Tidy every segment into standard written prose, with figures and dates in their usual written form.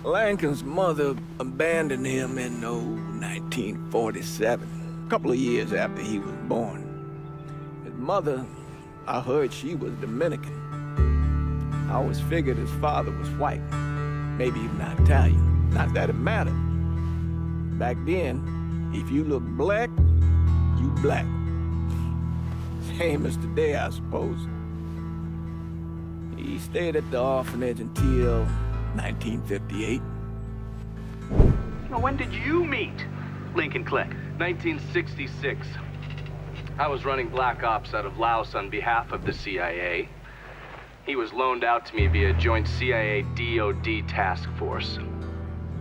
Lincoln's mother abandoned him in 1947, a couple of years after he was born. His mother, I heard she was Dominican. I always figured his father was white, maybe even Italian. Not that it mattered. Back then, if you look black, you black. Same as today, I suppose. He stayed at the orphanage until 1958. Now, when did you meet Lincoln Click? 1966. I was running black ops out of Laos on behalf of the CIA. He was loaned out to me via joint CIA-DOD task force.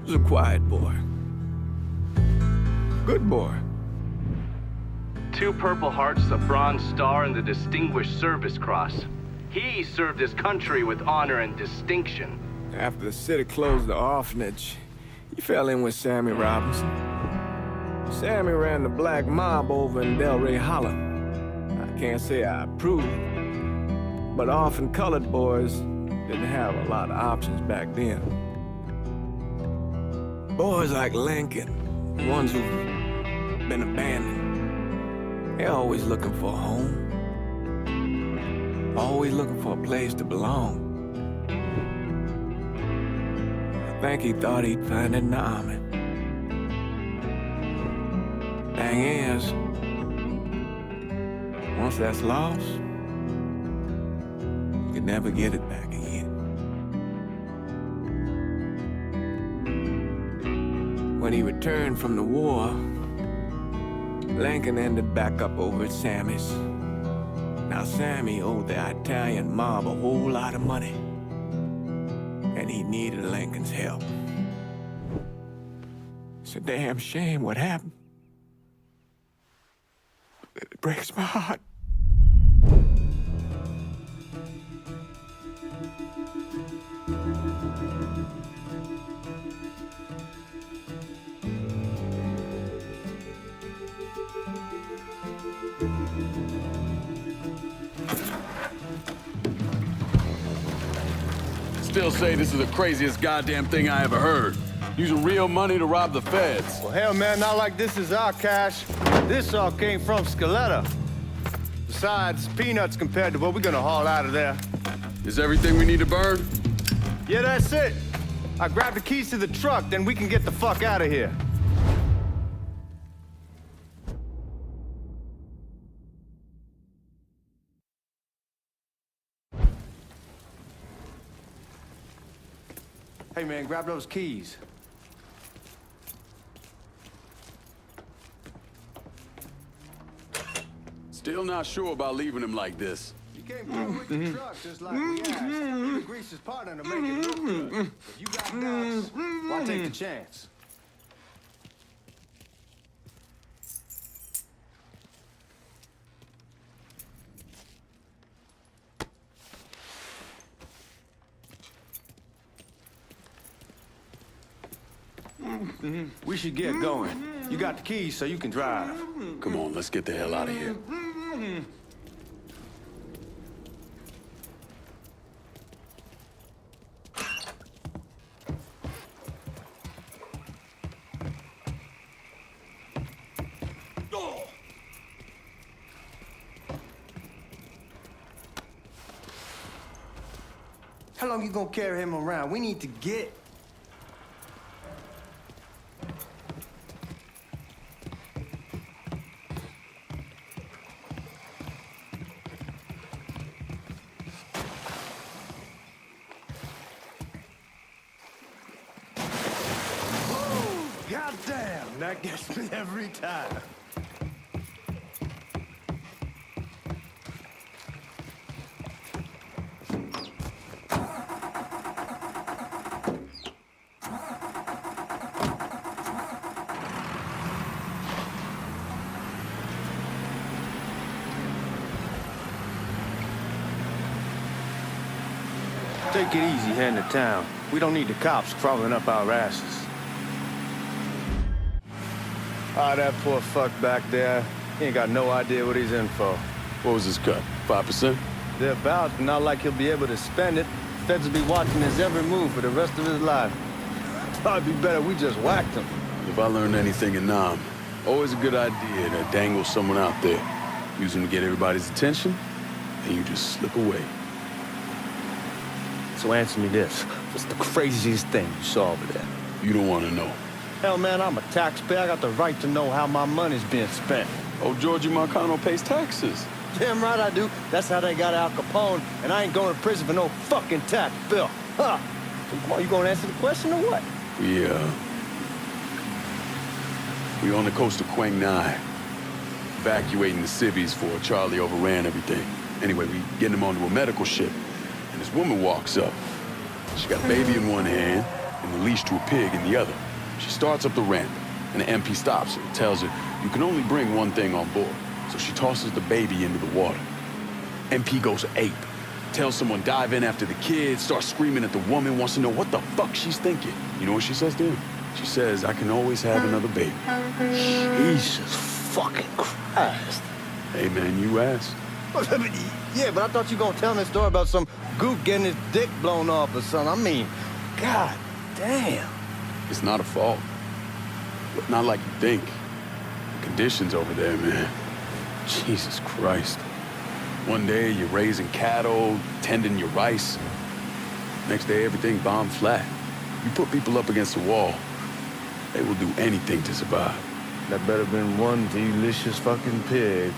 He was a quiet boy. Good boy. 2 Purple Hearts, a Bronze Star, and the Distinguished Service Cross. He served his country with honor and distinction. After the city closed the orphanage, he fell in with Sammy Robinson. Sammy ran the black mob over in Delray Hollow. I can't say I approved, but orphan colored boys didn't have a lot of options back then. Boys like Lincoln, ones who've been abandoned, they're always looking for a home. Always looking for a place to belong. I think he thought he'd find it in the army. Thing is, once that's lost, you can never get it back again. When he returned from the war, Lincoln ended back up over at Sammy's. Now Sammy owed the Italian mob a whole lot of money, and he needed Lincoln's help. It's a damn shame what happened. It breaks my heart. Still say this is the craziest goddamn thing I ever heard. Using real money to rob the feds. Well, hell, man, not like this is our cash. This all came from Scaletta. Besides, peanuts compared to what we're gonna haul out of there. Is everything we need to burn? Yeah, that's it. I grabbed the keys to the truck, then we can get the fuck out of here. Hey, man, grab those keys. Still not sure about leaving him like this. You came through with the truck just like we asked. You greased his partner to make it look good. If you got doubts, why take the chance? We should get going. You got the keys so you can drive. Come on, let's get the hell out of here. How long you gonna carry him around? We need to get. Goddamn, that gets me every time. Take it easy heading to town. We don't need the cops crawling up our asses. Ah, that poor fuck back there. He ain't got no idea what he's in for. What was his cut? 5%? They're about, not like he'll be able to spend it. Feds will be watching his every move for the rest of his life. Probably be better we just whacked him. If I learned anything in Nam, always a good idea to dangle someone out there. Use them to get everybody's attention, and you just slip away. So answer me this. What's the craziest thing you saw over there? You don't want to know. Hell, man, I'm a taxpayer. I got the right to know how my money's being spent. Oh, Georgie Marcano pays taxes. Damn right I do. That's how they got Al Capone, and I ain't going to prison for no fucking tax bill. Huh? So come on, you gonna answer the question or what? We on the coast of Quang Nai, evacuating the civvies for Charlie overran everything. Anyway, we getting him onto a medical ship, and this woman walks up. She got a baby in one hand and the leash to a pig in the other. She starts up the ramp, and the MP stops her and tells her, you can only bring one thing on board. So she tosses the baby into the water. MP goes ape. Tells someone dive in after the kid, starts screaming at the woman, wants to know what the fuck she's thinking. You know what she says to him? She says, I can always have another baby. Jesus fucking Christ. Hey man, you asked. Yeah, but I thought you gonna tell me a story about some gook getting his dick blown off or something. I mean, god damn. It's not a fault. But not like you think. The conditions over there, man. Jesus Christ. One day you're raising cattle, tending your rice. Next day everything bombed flat. You put people up against the wall, they will do anything to survive. That better been one delicious fucking pig.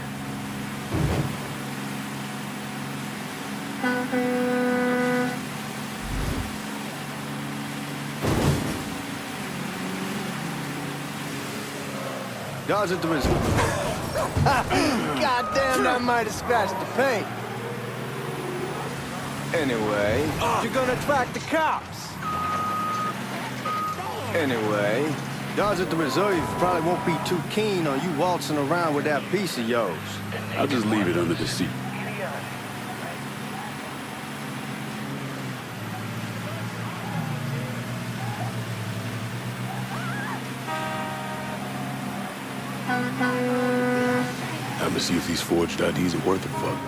Dodge at the wrist. God damn, that might have scratched the paint. Anyway, you're gonna attract the cops. Anyway, Dodge at the reserve probably won't be too keen on you waltzing around with that piece of yours. I'll just leave it under the seat. Time to see if these forged IDs are worth a fuck.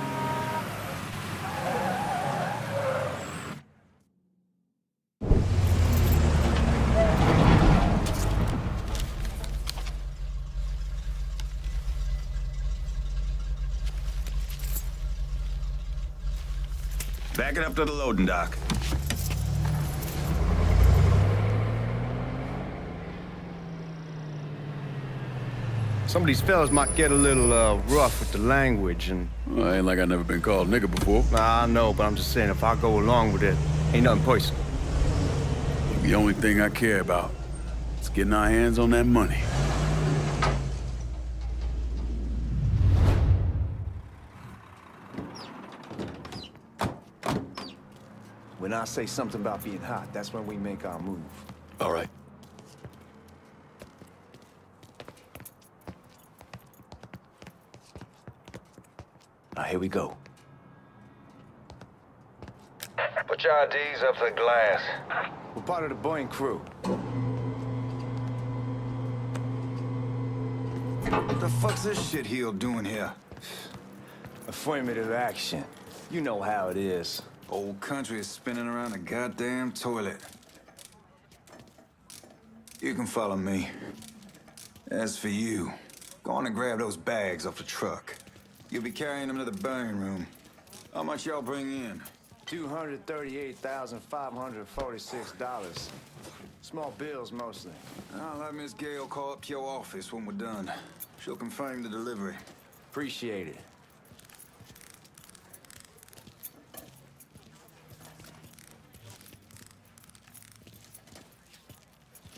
Back it up to the loading dock. Some of these fellas might get a little rough with the language and... Well, ain't like I never been called nigga before. Nah, I know, but I'm just saying if I go along with it, ain't nothing personal. The only thing I care about is getting our hands on that money. When I say something about being hot, that's when we make our move. All right. Now, here we go. Put your IDs up to the glass. We're part of the Boeing crew. What the fuck's this shitheel doing here? Affirmative action. You know how it is. Old country is spinning around a goddamn toilet. You can follow me. As for you, go on and grab those bags off the truck. You'll be carrying them to the burn room. How much y'all bring in? $238,546. Small bills, mostly. I'll have Miss Gale call up to your office when we're done. She'll confirm the delivery. Appreciate it.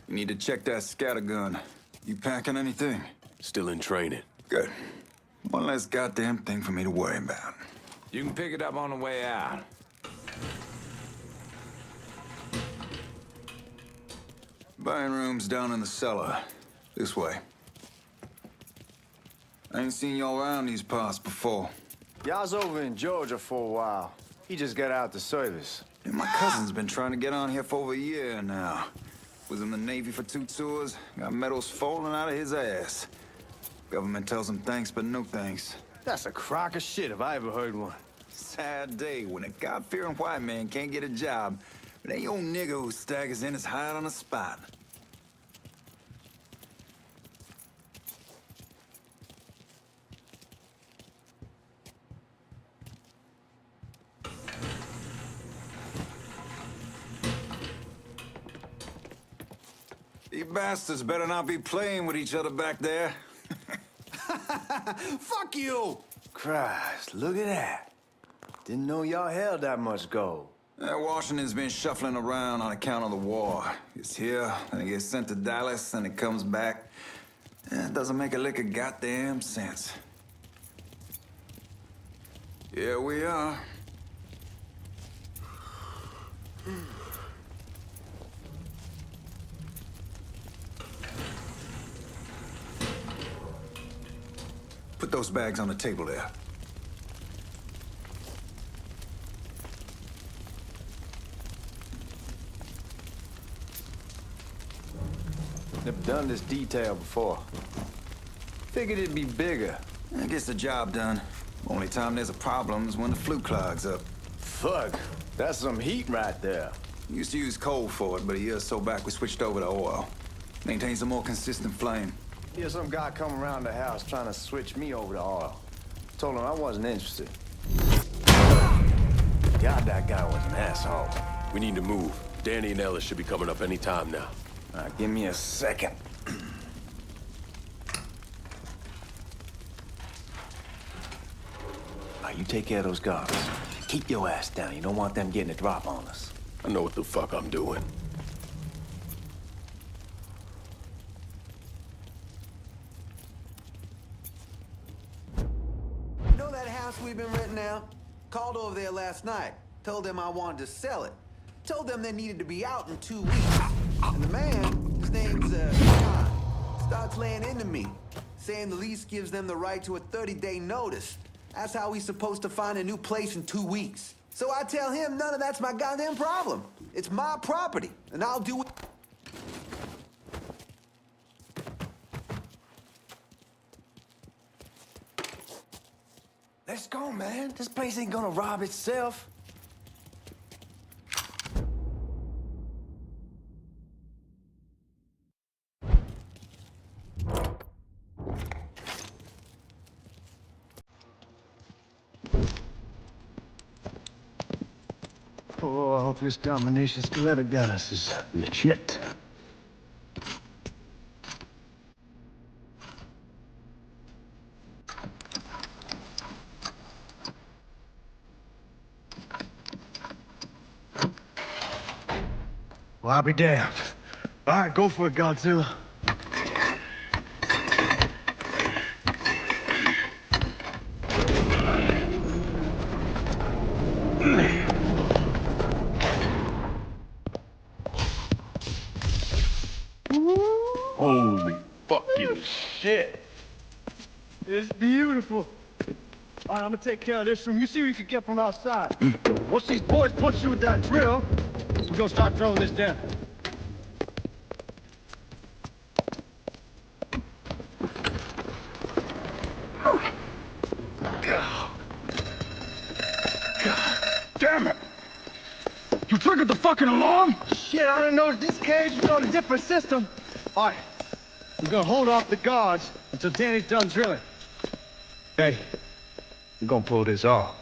You need to check that scattergun. You packing anything? Still in training. Good. One less goddamn thing for me to worry about. You can pick it up on the way out. Buying room's down in the cellar. This way. I ain't seen y'all around these parts before. Y'all's over in Georgia for a while. He just got out the service. And my cousin's been trying to get on here for over a year now. Was in the Navy for 2 tours, got medals falling out of his ass. Government tells him thanks, but no thanks. That's a crock of shit if I ever heard one. Sad day when a God-fearing white man can't get a job, It ain't your nigga who staggers in his hide on the spot. You bastards better not be playing with each other back there. Fuck you! Christ, look at that. Didn't know y'all held that much gold. Washington's been shuffling around on account of the war. It's here, and it gets sent to Dallas, and it comes back. It doesn't make a lick of goddamn sense. Here we are. Put those bags on the table there. Never done this detail before. Figured it'd be bigger. It gets the job done. Only time there's a problem is when the flue clogs up. Fuck, that's some heat right there. Used to use coal for it, but a year or so back we switched over to oil. Maintains a more consistent flame. Yeah, some guy come around the house trying to switch me over to oil. Told him I wasn't interested. God, that guy was an asshole. We need to move. Danny and Ellis should be coming up any time now. Give me a second. You take care of those guards. Keep your ass down. You don't want them getting a drop on us. I know what the fuck I'm doing. You know that house we've been renting out? Called over there last night. Told them I wanted to sell it. Told them they needed to be out in 2 weeks. And the man, his name's John, starts laying into me, saying the lease gives them the right to a 30-day notice. That's how he's supposed to find a new place in 2 weeks. So I tell him none of that's my goddamn problem. It's my property, and I'll do it. Let's go, man. This place ain't gonna rob itself. Oh, I hope this domination stiletto got us is legit. Well, I'll be damned. All right, go for it, Godzilla. Holy fucking shit. It's beautiful. All right, I'm gonna take care of this room. You see what you can get from outside. Once these boys punch you with that drill, we're gonna start throwing this down. Damn it! You triggered the fucking alarm? Shit, I didn't know this cage was on a different system. All right, we're gonna hold off the guards until Danny's done drilling. Hey, we're gonna pull this off.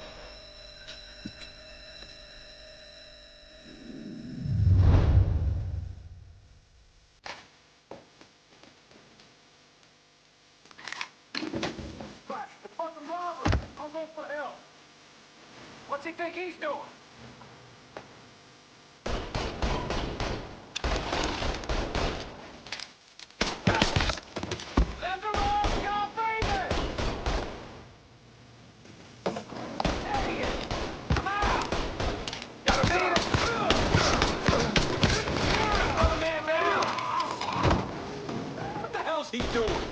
The fucking robber! I'll go for help. What's he think he's doing? Let him off, God, baby! There he is. Come out! Gotta beat him! Other man down! What the hell's he doing?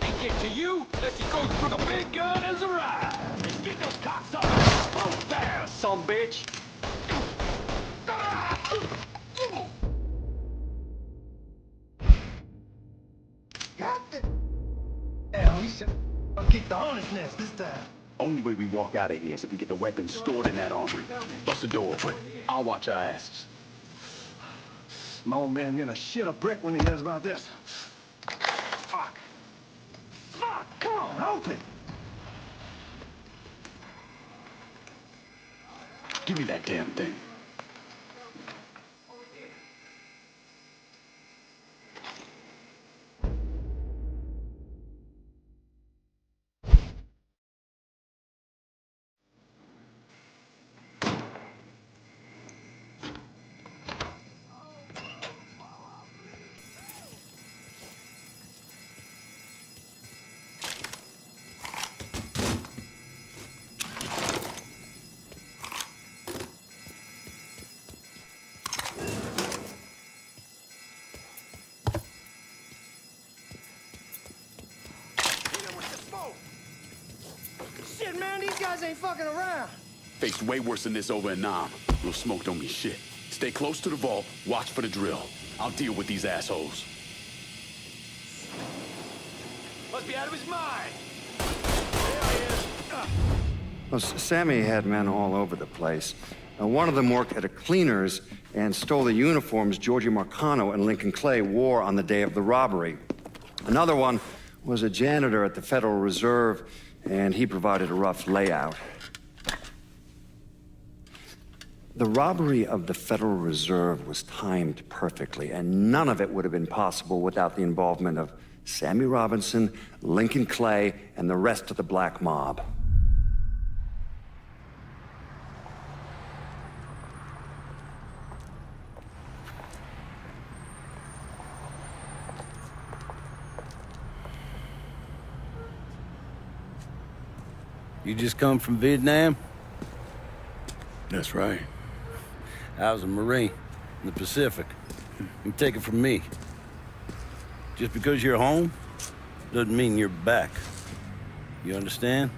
Ain't get to you unless he goes through the big gun as a ride. Let's get those cocks up. Both there, some bitch. God damn, we should kick the hornet's nest this time. Only way we walk out of here is if we get the weapons stored in that armory. Bust the door open. I'll watch our asses. My old man gonna shit a brick when he hears about this. Fuck. Fuck, come on, open. Give me that damn thing. Shit, man, these guys ain't fucking around. Faced way worse than this over in Nam. Little smoke don't mean shit. Stay close to the vault, watch for the drill. I'll deal with these assholes. Must be out of his mind. Well, Sammy had men all over the place. One of them worked at a cleaner's and stole the uniforms Georgie Marcano and Lincoln Clay wore on the day of the robbery. Another one was a janitor at the Federal Reserve, and he provided a rough layout. The robbery of the Federal Reserve was timed perfectly, and none of it would have been possible without the involvement of Sammy Robinson, Lincoln Clay, and the rest of the black mob. You just come from Vietnam? That's right. I was a Marine in the Pacific. You take it from me. Just because you're home doesn't mean you're back. You understand?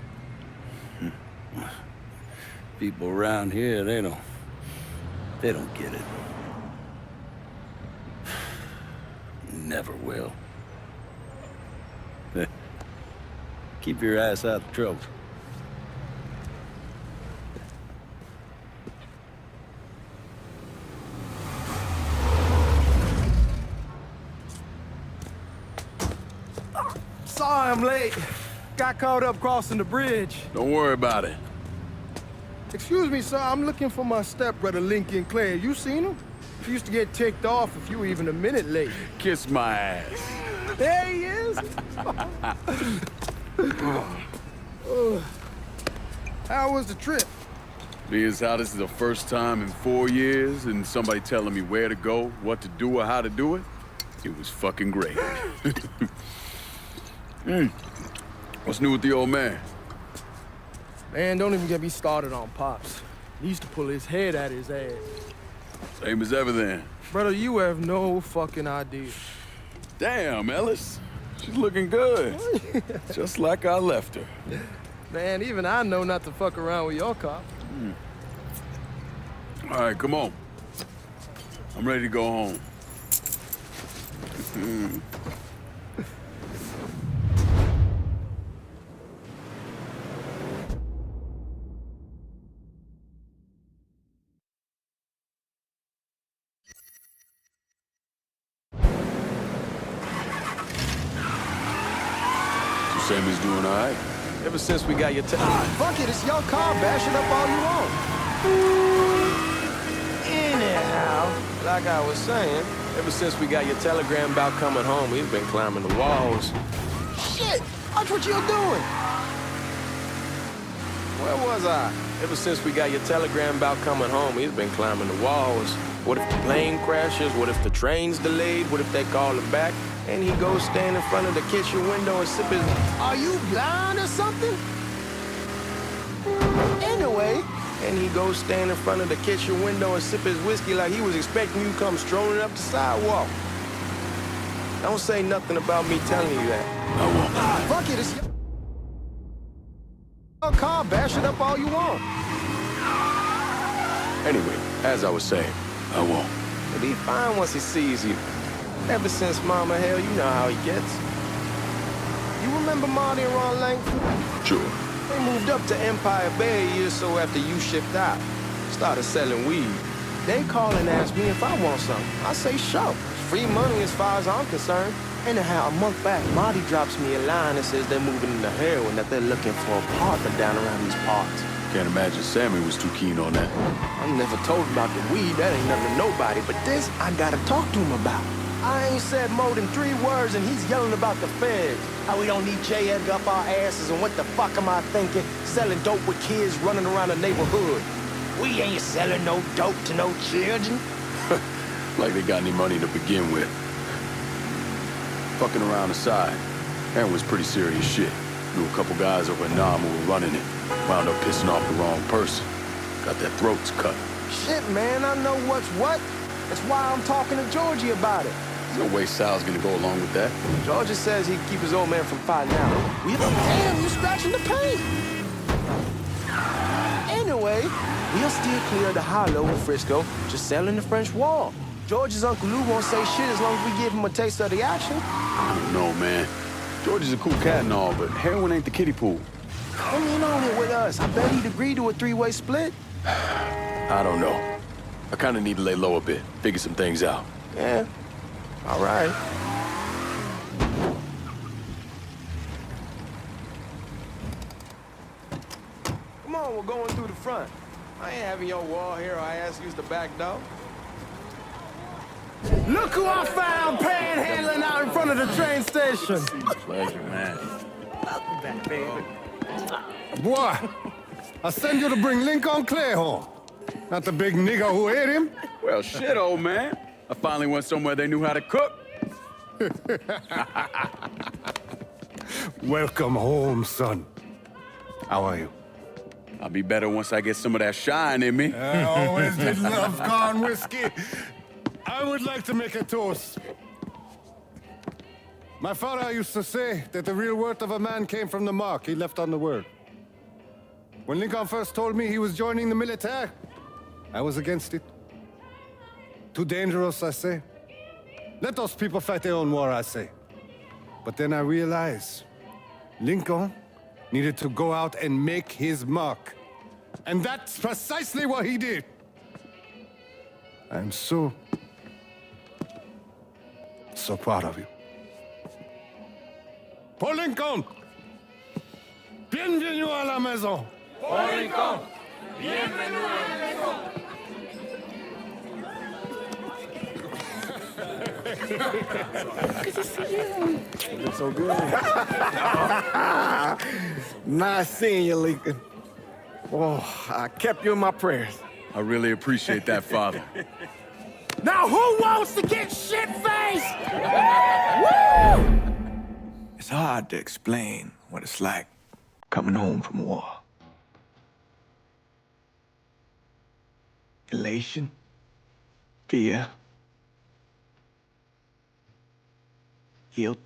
People around here, they don't get it. Never will. Keep your ass out of trouble. Sorry I'm late. Got caught up crossing the bridge. Don't worry about it. Excuse me, sir. I'm looking for my stepbrother, Lincoln Clay. You seen him? He used to get ticked off if you were even a minute late. Kiss my ass. There he is. How was the trip? Being as how this is the first time in 4 years and somebody telling me where to go, what to do, or how to do it, it was fucking great. What's new with the old man? Man, don't even get me started on Pops. He used to pull his head out his ass. Same as ever then. Brother, you have no fucking idea. Damn, Ellis. She's looking good. Just like I left her. Man, even I know not to fuck around with your cop. All right, come on. I'm ready to go home. Sammy's doing all right. Ever since we got your Fuck it, it's your car. Bash it up all you want. Anyhow, like I was saying, ever since we got your telegram about coming home, he's been climbing the walls. Shit! Watch what you're doing! Where was I? Ever since we got your telegram about coming home, he's been climbing the walls. What if the plane crashes? What if the train's delayed? What if they call him back? And he goes stand in front of the kitchen window and sip his... Are you blind or something? Anyway... And he goes stand in front of the kitchen window and sip his whiskey like he was expecting you to come strolling up the sidewalk. Don't say nothing about me telling you that. I won't. Fuck it, it's your car. Bash it up all you want. Anyway, as I was saying, I won't. He'll be fine once he sees you. Ever since Mama Hell, you know how he gets. You remember Marty and Ron Langford? Sure. They moved up to Empire Bay a year or so after you shipped out. Started selling weed. They call and ask me if I want something. I say, sure. It's free money as far as I'm concerned. Anyhow, a month back, Marty drops me a line that says they're moving into heroin, that they're looking for a partner down around these parts. Can't imagine Sammy was too keen on that. I never told him about the weed. That ain't nothing to nobody. But this, I gotta talk to him about. I ain't said more than 3 words, and he's yelling about the feds. How we don't need J. Edgar up our asses, and what the fuck am I thinking? Selling dope with kids running around the neighborhood. We ain't selling no dope to no children. Like they got any money to begin with. Fucking around aside, Aaron was pretty serious shit. Knew a couple guys over in Nam who were running it. Wound up pissing off the wrong person. Got their throats cut. Shit, man, I know what's what. That's why I'm talking to Georgie about it. There's no way Sal's gonna go along with that. Georgie says he'd keep his old man from fighting out. We damn, you scratching the paint. Anyway, we'll steer clear of the hollow in Frisco, just selling the French Wall. George's Uncle Lou won't say shit as long as we give him a taste of the action. I don't know, man. George is a cool cat and all, but heroin ain't the kiddie pool. Come in on it with us. I bet he'd agree to a 3-way split. I don't know. I kind of need to lay low a bit, figure some things out. Yeah, all right. Come on, we're going through the front. I ain't having your wall here, or I ask you use the back door. Look who I found panhandling out in front of the train station. Pleasure, man. Welcome back, baby. Boy, I send you to bring Lyncoln Clay home. Not the big nigger who ate him. Well, shit, old man. I finally went somewhere they knew how to cook. Welcome home, son. How are you? I'll be better once I get some of that shine in me. I always did love corn whiskey. I would like to make a toast. My father used to say that the real worth of a man came from the mark he left on the world. When Lincoln first told me he was joining the military, I was against it. Too dangerous, I say. Let those people fight their own war, I say. But then I realized Lincoln needed to go out and make his mark. And that's precisely what he did. I'm so proud of you. Paul Lincoln! Bienvenue à la maison! Paul Lincoln, bienvenue à la maison. Good to see you. You're so good. Nice seeing you, Lincoln. Oh, I kept you in my prayers. I really appreciate that, Father. Now who wants to get shit-faced? It's hard to explain what it's like coming home from war. Elation, fear, guilt.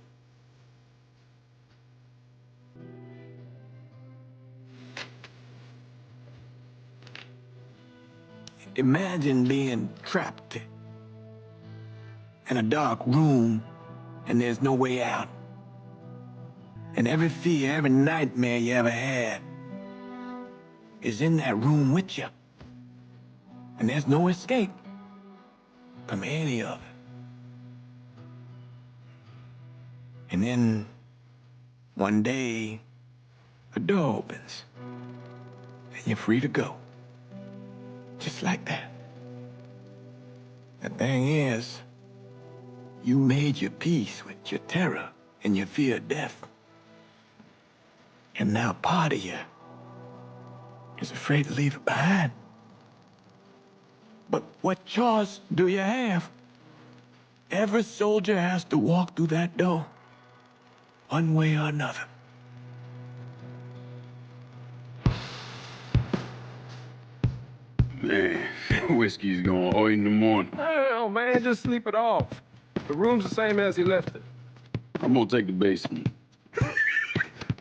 Imagine being trapped in a dark room and there's no way out. And every fear, every nightmare you ever had is in that room with you. And there's no escape from any of it. And then one day, a door opens and you're free to go. Just like that. The thing is, you made your peace with your terror and your fear of death. And now part of you is afraid to leave it behind. But what choice do you have? Every soldier has to walk through that door, one way or another. Man, whiskey's going 8 in the morning. Hell, man, just sleep it off. The room's the same as he left it. I'm gonna take the basement.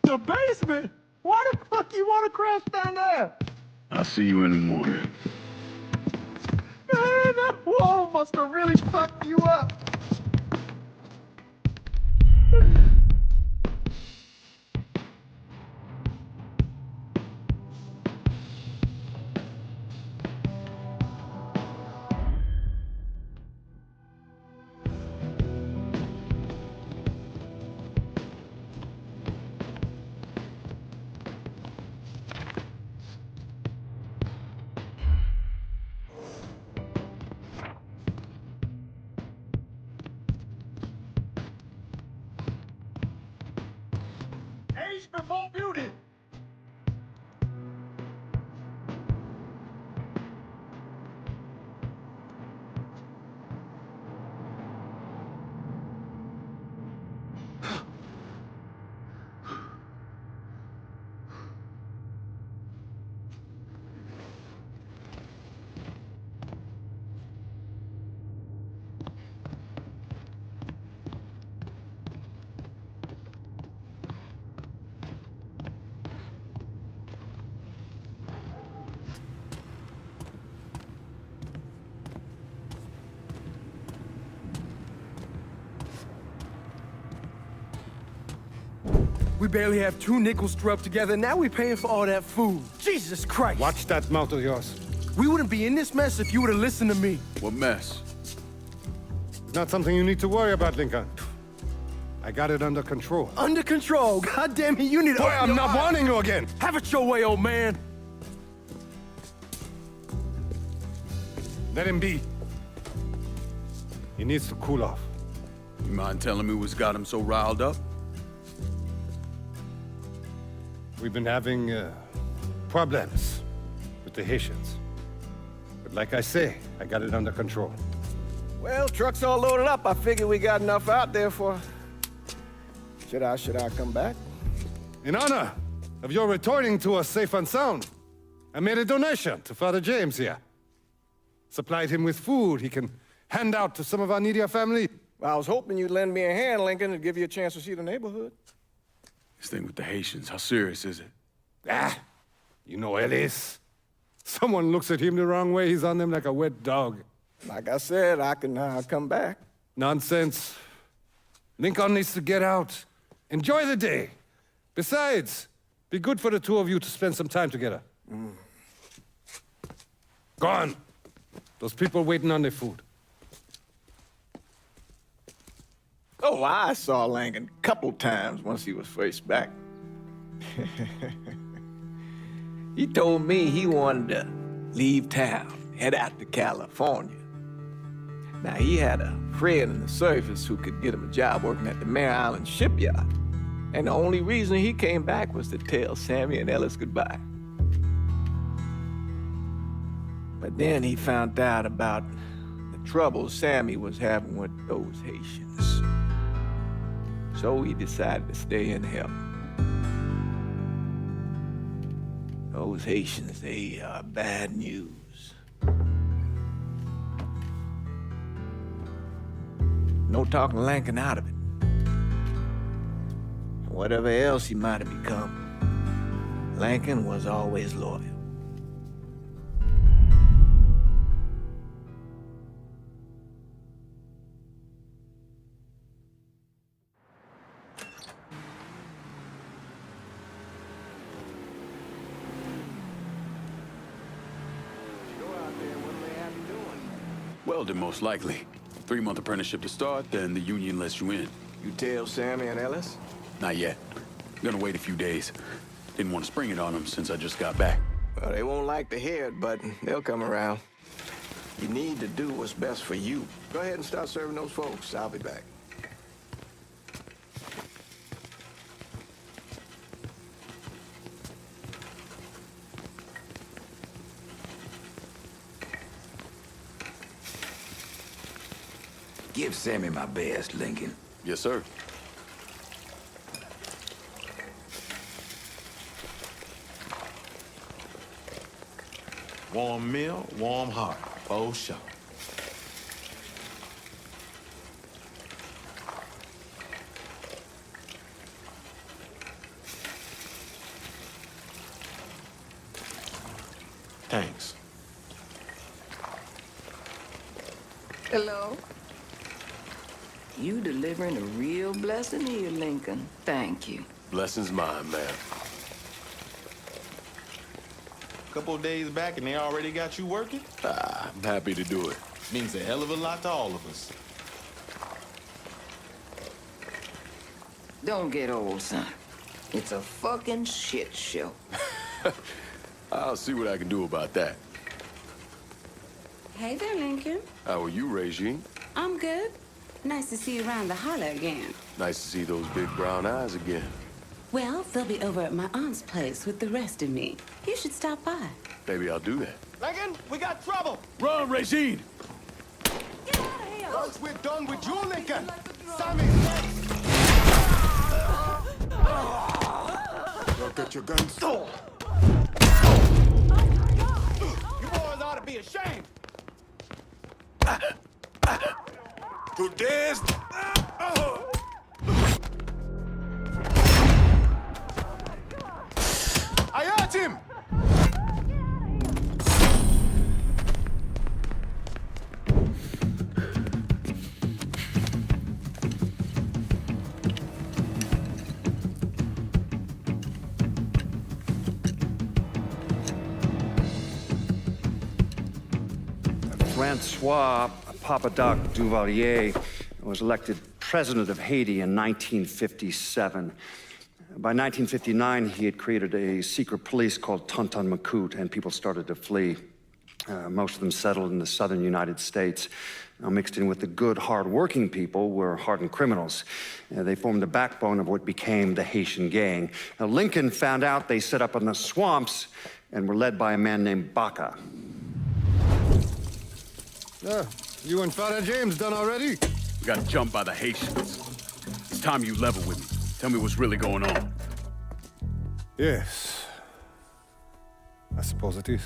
The basement? Why the fuck you want to crash down there? I'll see you in the morning. Man, that wall must have really fucked you up. beast before beauty. We barely have 2 nickels to rub together, now we're paying for all that food. Jesus Christ! Watch that mouth of yours. We wouldn't be in this mess if you would have listened to me. What mess? It's not something you need to worry about, Lincoln. I got it under control. Under control? God damn it, you need to... Boy, I'm not warning you again! Have it your way, old man. Let him be. He needs to cool off. You mind telling me what's got him so riled up? We've been having problems with the Haitians. But like I say, I got it under control. Well, truck's all loaded up. I figure we got enough out there for... Should I come back? In honor of your returning to us safe and sound, I made a donation to Father James here. Supplied him with food he can hand out to some of our needier family. Well, I was hoping you'd lend me a hand, Lincoln, and give you a chance to see the neighborhood. This thing with the Haitians, how serious is it? Ah, you know Ellis. Someone looks at him the wrong way, he's on them like a wet dog. Like I said, I can come back. Nonsense. Lincoln needs to get out. Enjoy the day. Besides, be good for the two of you to spend some time together. Go on. Those people waiting on their food. Oh, I saw Lincoln a couple times once he was first back. He told me he wanted to leave town, head out to California. Now, he had a friend in the service who could get him a job working at the Mare Island shipyard. And the only reason he came back was to tell Sammy and Ellis goodbye. But then he found out about the trouble Sammy was having with those Haitians. So he decided to stay and help. Those Haitians, they are bad news. No talking Lincoln out of it. Whatever else he might have become, Lincoln was always loyal. Welding, most likely. 3-month apprenticeship to start, then the union lets you in. You tell Sammy and Ellis? Not yet. Gonna wait a few days. Didn't want to spring it on them since I just got back. Well, they won't like to hear it, but they'll come around. You need to do what's best for you. Go ahead and start serving those folks. I'll be back. Give Sammy my best, Lincoln. Yes, sir. Warm meal, warm heart. Oh, sure. Thanks. Hello. You delivering a real blessing here, Lincoln. Thank you. Blessing's mine, ma'am. Couple of days back and they already got you working? I'm happy to do it. Means a hell of a lot to all of us. Don't get old, son. It's a fucking shit show. I'll see what I can do about that. Hey there, Lincoln. How are you, Regine? I'm good. Nice to see you around the holler again. Nice to see those big brown eyes again. Well, they'll be over at my aunt's place with the rest of me. You should stop by. Baby, I'll do that. Lincoln, we got trouble. Run, Regine! Get out of here! Once we're done with you, Lincoln, Sammy's next. Go get your guns. You boys ought to be ashamed. To this. I hurt him. Francois Papadoc Duvalier was elected president of Haiti in 1957. By 1959, he had created a secret police called Tonton Macoute, and people started to flee. Most of them settled in the southern United States. Now, mixed in with the good, hard-working people were hardened criminals. They formed the backbone of what became the Haitian gang. Now, Lincoln found out they set up in the swamps and were led by a man named Baca. You and Father James done already? We got jumped by the Haitians. It's time you level with me. Tell me what's really going on. Yes. I suppose it is.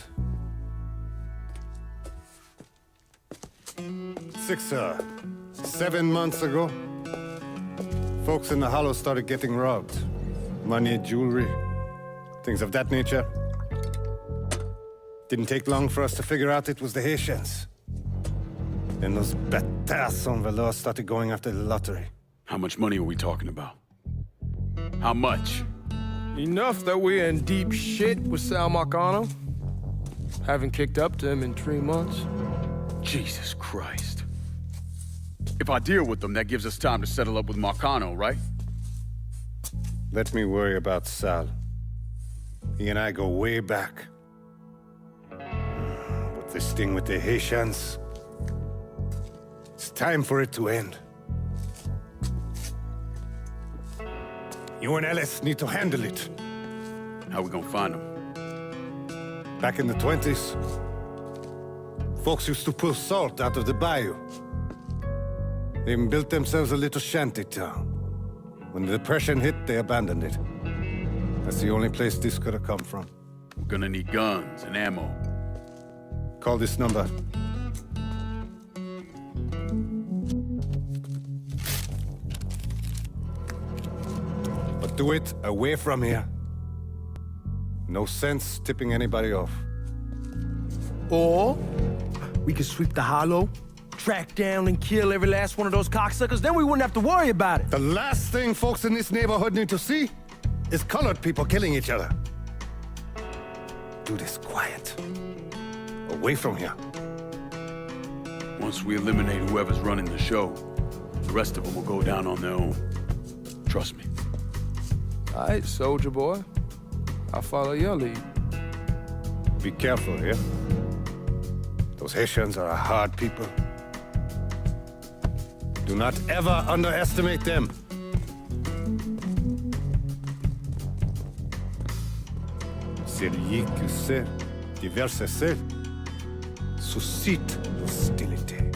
7 months ago, folks in the Hollow started getting robbed. Money, jewelry, things of that nature. Didn't take long for us to figure out it was the Haitians. Then those bâtards on velours started going after the lottery. How much money are we talking about? How much? Enough that we're in deep shit with Sal Marcano. Haven't kicked up to him in 3 months. Jesus Christ. If I deal with them, that gives us time to settle up with Marcano, right? Let me worry about Sal. He and I go way back. But this thing with the Haitians, it's time for it to end. You and Ellis need to handle it. How we gonna find them? Back in the 20s, folks used to pull salt out of the bayou. They even built themselves a little shanty town. When the Depression hit, they abandoned it. That's the only place this could have come from. We're gonna need guns and ammo. Call this number. But do it away from here. No sense tipping anybody off. Or we could sweep the Hollow, track down and kill every last one of those cocksuckers, then we wouldn't have to worry about it. The last thing folks in this neighborhood need to see is colored people killing each other. Do this quiet. Away from here. Once we eliminate whoever's running the show, the rest of them will go down on their own. Trust me. All right, soldier boy. I'll follow your lead. Be careful here. Those Haitians are a hard people. Do not ever underestimate them. Celui qui sait diverser suscite l'hostilité.